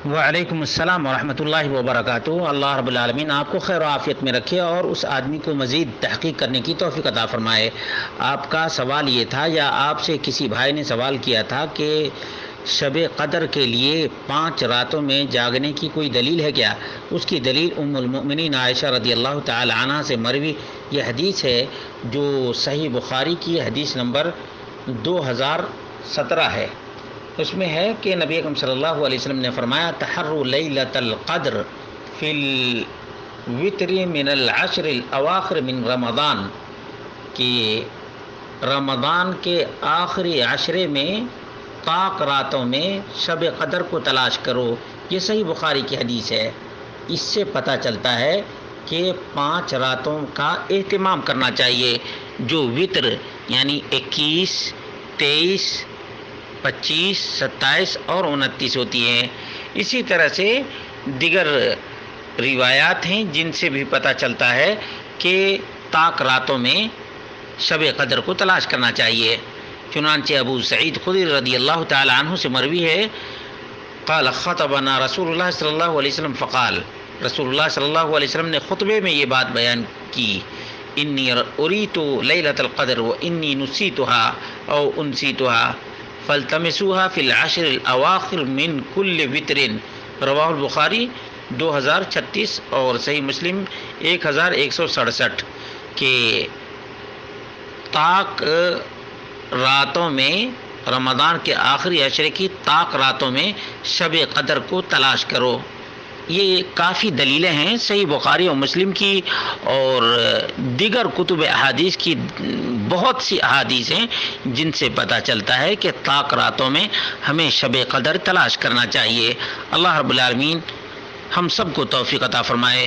وعلیکم السلام ورحمۃ اللہ وبرکاتہ۔ اللہ رب العالمین آپ کو خیر و عافیت میں رکھے اور اس آدمی کو مزید تحقیق کرنے کی توفیق عطا فرمائے۔ آپ کا سوال یہ تھا یا آپ سے کسی بھائی نے سوال کیا تھا کہ شب قدر کے لیے 5 راتوں میں جاگنے کی کوئی دلیل ہے کیا؟ اس کی دلیل ام المؤمنین عائشہ رضی اللہ تعالی عنہ سے مروی یہ حدیث ہے جو صحیح بخاری کی حدیث نمبر 2017 ہے۔ اس میں ہے کہ نبی اکرم صلی اللہ علیہ وسلم نے فرمایا تحروا لیلۃ القدر فی الوتر من العشر الاواخر من رمضان، کہ رمضان کے آخری عشرے میں طاق راتوں میں شب قدر کو تلاش کرو۔ یہ صحیح بخاری کی حدیث ہے۔ اس سے پتہ چلتا ہے کہ 5 راتوں کا اہتمام کرنا چاہیے جو وطر یعنی 21، 23، 25، 27 اور 29 ہوتی ہیں۔ اسی طرح سے دیگر روایات ہیں جن سے بھی پتہ چلتا ہے کہ طاق راتوں میں شب قدر کو تلاش کرنا چاہیے۔ چنانچہ ابو سعید خدری رضی اللہ تعالی عنہ سے مروی ہے قال خطبنا رسول اللہ صلی اللہ علیہ وسلم فقال، رسول اللہ صلی اللہ علیہ وسلم نے خطبے میں یہ بات بیان کی، انی اریت لیلۃ القدر وانی نسیتها او انسیتها فالتمسوها فی العشر الاواخر من کل وطر، رواہ البخاری 2036 اور صحیح مسلم 1167، کہ طاق راتوں میں رمضان کے آخری عشرے کی طاق راتوں میں شب قدر کو تلاش کرو۔ یہ کافی دلیلیں ہیں صحیح بخاری اور مسلم کی اور دیگر کتب احادیث کی، بہت سی احادیث ہیں جن سے پتہ چلتا ہے کہ طاق راتوں میں ہمیں شب قدر تلاش کرنا چاہیے۔ اللہ رب العالمین ہم سب کو توفیق عطا فرمائے۔